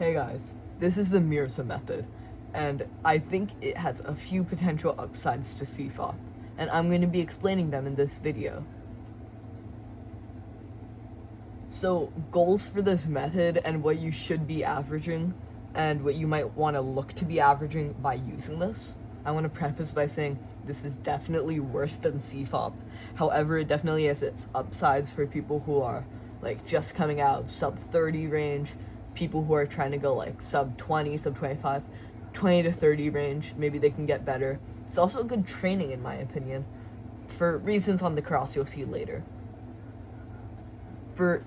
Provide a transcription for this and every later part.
Hey guys, this is the Mirza method, and I think it has a few potential upsides to CFOP, and I'm going to be explaining them in this video. So, goals for this method and what you should be averaging, and what you might want to look to be averaging by using this. I want to preface by saying this is definitely worse than CFOP. However, it definitely has its upsides for people who are like just coming out of sub 30 range, people who are trying to go like sub 20, sub 25, 20 to 30 range. Maybe they can get better. It's also good training in my opinion, for reasons on the cross you'll see later.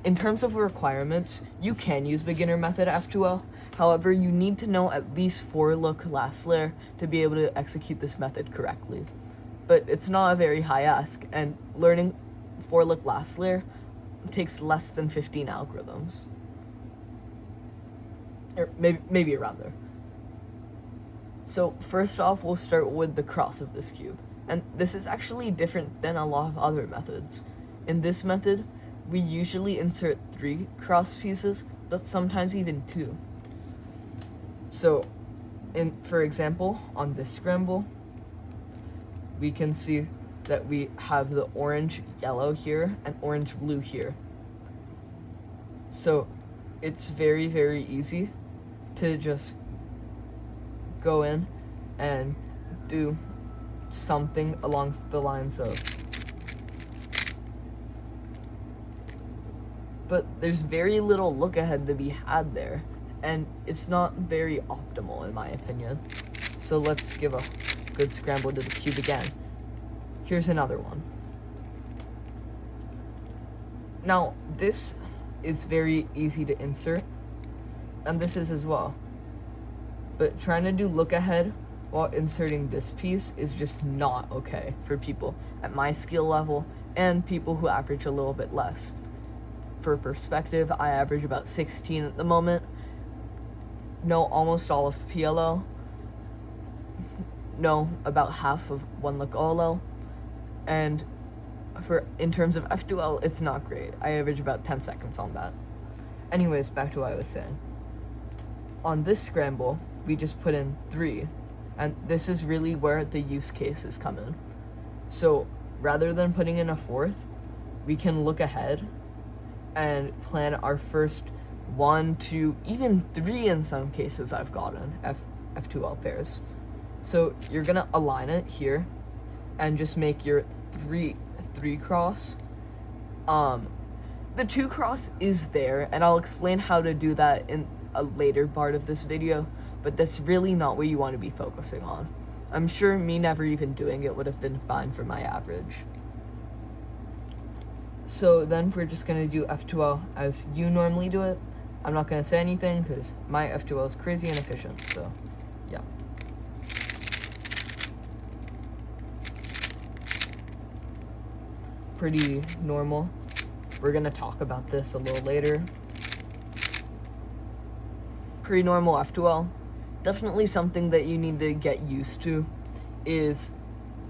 In terms of requirements, you can use beginner method F2L. However, you need to know at least 4-look last layer to be able to execute this method correctly. But it's not a very high ask, and learning 4-look last layer takes less than 15 algorithms. Or maybe around there. So first off, we'll start with the cross of this cube. And this is actually different than a lot of other methods. In this method, we usually insert 3 cross pieces, but sometimes even 2. So, for example, on this scramble, we can see that we have the orange yellow here and orange blue here. So it's very, very easy to just go in and do something along the lines of, but there's very little look ahead to be had there, and it's not very optimal in my opinion. So let's give a good scramble to the cube again. Here's another one. Now this is very easy to insert, and this is as well, but trying to do look ahead while inserting this piece is just not okay for people at my skill level and people who average a little bit less. For perspective, I average about 16 at the moment, know almost all of PLL, know about half of 1-look OLL, and in terms of F2L, it's not great. I average about 10 seconds on that. Anyways, back to what I was saying. On this scramble, we just put in 3, and this is really where the use cases come in. So rather than putting in a 4th, we can look ahead and plan our first 1, 2, even 3 in some cases I've gotten F2L pairs. So you're gonna align it here and just make your 3 cross. The 2 cross is there, and I'll explain how to do that in a later part of this video, but that's really not what you want to be focusing on. I'm sure me never even doing it would have been fine for my average. So then we're just going to do F2L as you normally do it. I'm not going to say anything because my F2L is crazy inefficient, so yeah. Pretty normal. We're going to talk about this a little later. Pretty normal F2L. Definitely something that you need to get used to is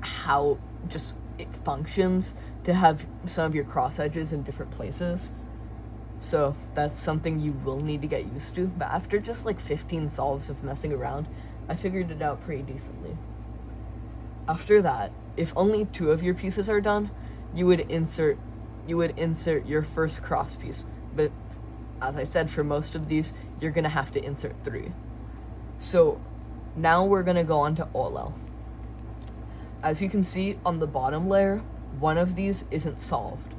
how just it functions to have some of your cross edges in different places. So that's something you will need to get used to. But after just like 15 solves of messing around, I figured it out pretty decently. After that, if only 2 of your pieces are done, you would insert your first cross piece. But as I said, for most of these, you're gonna have to insert 3. So now we're gonna go on to OLL. As you can see on the bottom layer, one of these isn't solved.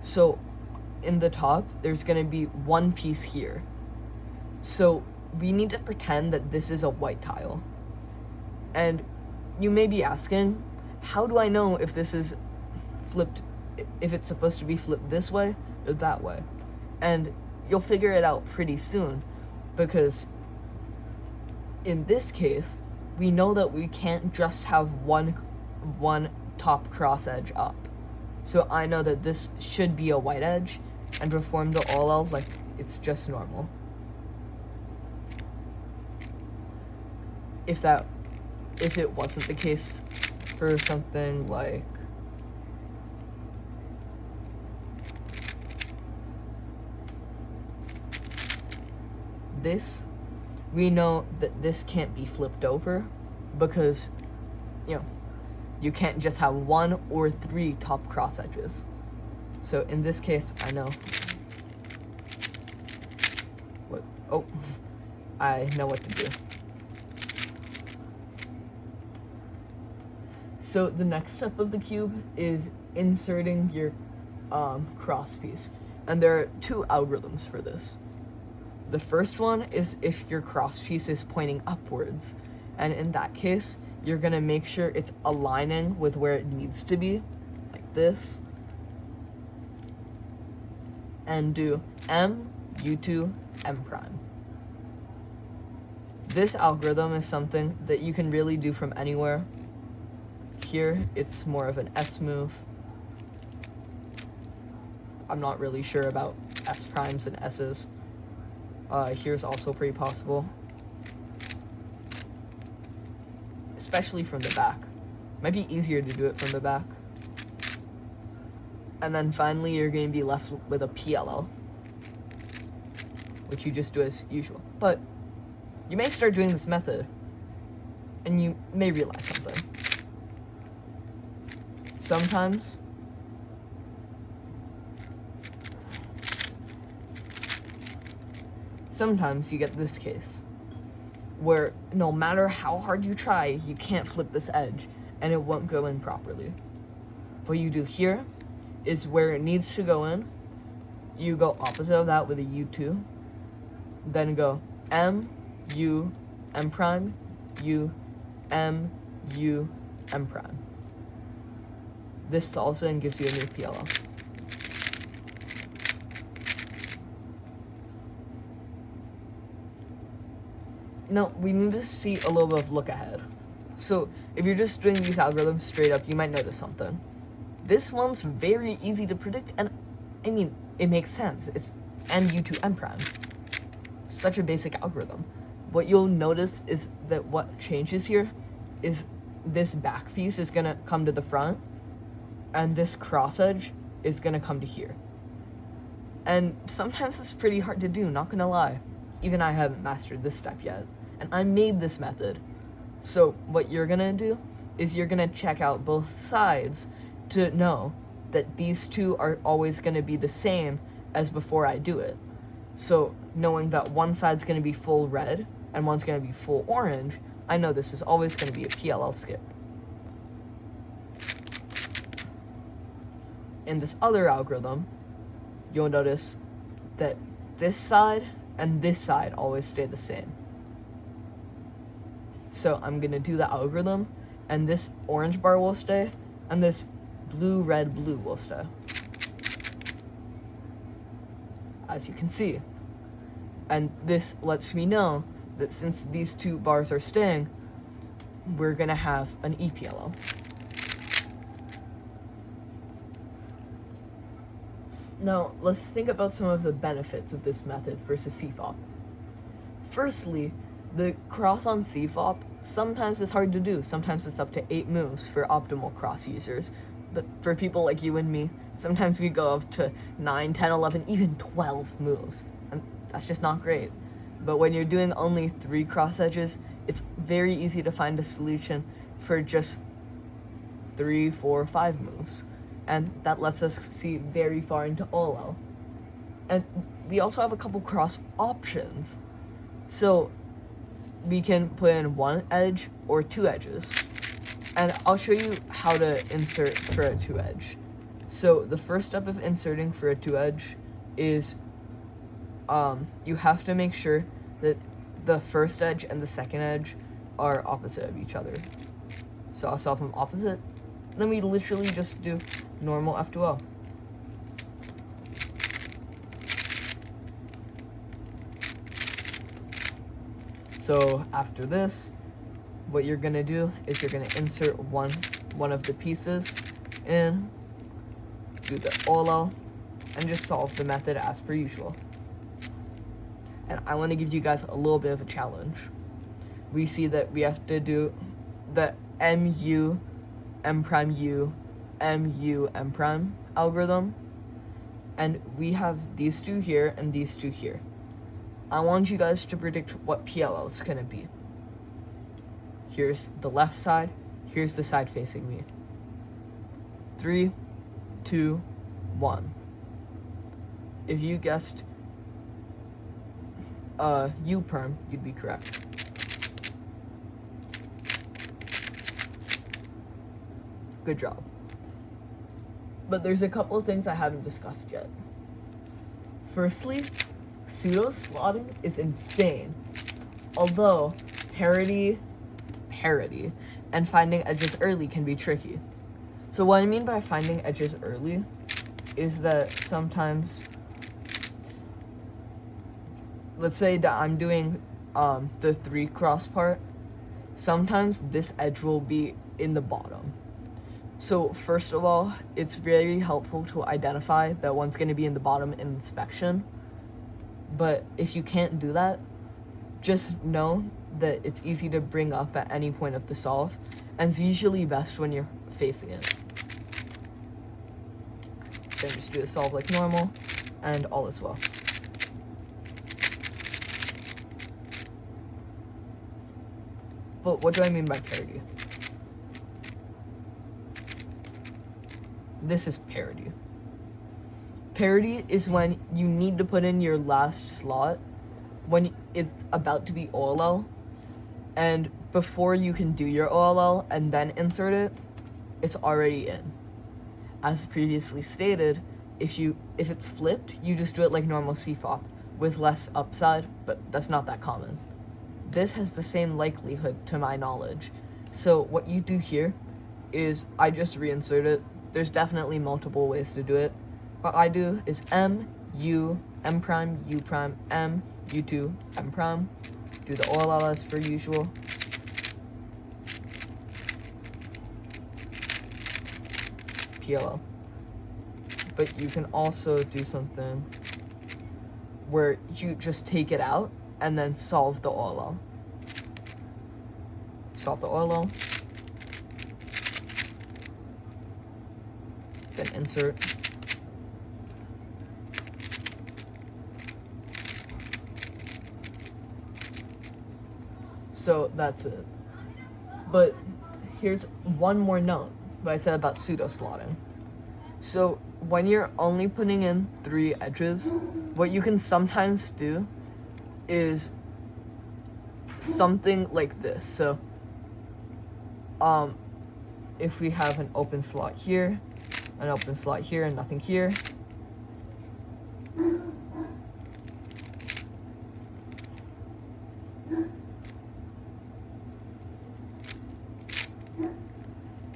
So in the top, there's gonna be 1 piece here. So we need to pretend that this is a white tile. And you may be asking, how do I know if this is flipped, if it's supposed to be flipped this way or that way? And you'll figure it out pretty soon, because in this case, we know that we can't just have one top cross edge up. So I know that this should be a white edge and perform the OLL like it's just normal. If it wasn't the case for something like this, we know that this can't be flipped over because, you can't just have 1 or 3 top cross edges. So in this case, I know I know what to do. So the next step of the cube is inserting your cross piece. And there are 2 algorithms for this. The first one is if your cross piece is pointing upwards. And in that case, you're gonna make sure it's aligning with where it needs to be, like this. And do M, U2, M prime. This algorithm is something that you can really do from anywhere. Here, it's more of an S move. I'm not really sure about S primes and S's. Here's also pretty possible. Especially from the back. Might be easier to do it from the back. And then finally, you're going to be left with a PLL, which you just do as usual. But you may start doing this method, and you may realize something. Sometimes you get this case, where no matter how hard you try, you can't flip this edge, and it won't go in properly. What you do here is where it needs to go in, you go opposite of that with a U2, then go M, U, M prime, U, M, U, M prime. This solves it and gives you a new PLL. Now, we need to see a little bit of look ahead. So, if you're just doing these algorithms straight up, you might notice something. This one's very easy to predict, and I mean, it makes sense. It's M, U2, M prime. Such a basic algorithm. What you'll notice is that what changes here is this back piece is gonna come to the front, and this cross edge is gonna come to here. And sometimes it's pretty hard to do, not gonna lie. Even I haven't mastered this step yet. And I made this method. So what you're gonna do is you're gonna check out both sides to know that these two are always gonna be the same as before I do it. So knowing that one side's gonna be full red and one's gonna be full orange, I know this is always gonna be a PLL skip. In this other algorithm, you'll notice that this side and this side always stay the same. So I'm gonna do the algorithm, and this orange bar will stay, and this blue, red, blue will stay. As you can see. And this lets me know that since these 2 bars are staying, we're gonna have an EPLL. Now, let's think about some of the benefits of this method versus CFOP. Firstly, the cross on CFOP sometimes is hard to do. Sometimes it's up to 8 moves for optimal cross users. But for people like you and me, sometimes we go up to 9, 10, 11, even 12 moves. And that's just not great. But when you're doing only 3 cross edges, it's very easy to find a solution for just 3, 4, 5 moves. And that lets us see very far into OLL. And we also have a couple cross options. So we can put in 1 edge or 2 edges. And I'll show you how to insert for a 2 edge. So the first step of inserting for a 2 edge is you have to make sure that the first edge and the second edge are opposite of each other. So I'll solve them opposite. Then we literally just do normal F2O. So after this, what you're gonna do is you're gonna insert one of the pieces in, do the OLL, and just solve the method as per usual. And I want to give you guys a little bit of a challenge. We see that we have to do the MU, M prime U, MU, M prime algorithm, and we have these 2 here and these 2 here. I want you guys to predict what PLL is gonna be. Here's the left side, here's the side facing me. 3, 2, 1. If you guessed U-perm, you'd be correct. Good job. But there's a couple of things I haven't discussed yet. Firstly, pseudo-slotting is insane. Although parody, and finding edges early can be tricky. So what I mean by finding edges early is that sometimes, let's say that I'm doing the 3 cross part, sometimes this edge will be in the bottom. So first of all, it's very helpful to identify that one's going to be in the bottom in inspection. But if you can't do that, just know that it's easy to bring up at any point of the solve, and it's usually best when you're facing it. Then just do the solve like normal, and all is well. But what do I mean by parody? This is parody. Parody is when you need to put in your last slot when it's about to be OLL, and before you can do your OLL and then insert it, it's already in. As previously stated, if it's flipped, you just do it like normal CFOP with less upside, but that's not that common. This has the same likelihood to my knowledge. So what you do here is I just reinsert it. There's definitely multiple ways to do it. What I do is M, U, M prime, U prime, M, U2, M prime. Do the OLL as per usual. PLL. But you can also do something where you just take it out and then solve the OLL. Solve the OLL. Then insert. So that's it. But here's one more note that I said about pseudo-slotting. So when you're only putting in 3 edges, what you can sometimes do is something like this. So if we have an open slot here, an open slot here, and nothing here,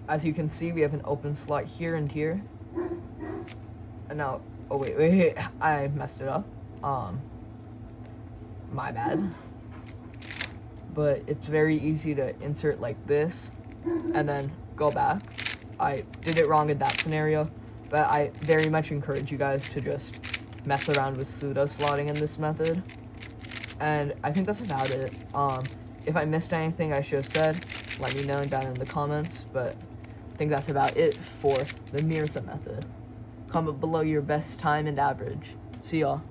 as you can see, we have an open slot here and here. And now, oh wait, I messed it up. My bad. But it's very easy to insert like this and then go back. I did it wrong in that scenario, but I very much encourage you guys to just mess around with pseudo-slotting in this method. And I think that's about it. If I missed anything I should have said, let me know down in the comments, but I think that's about it for the Mirza method. Comment below your best time and average. See y'all.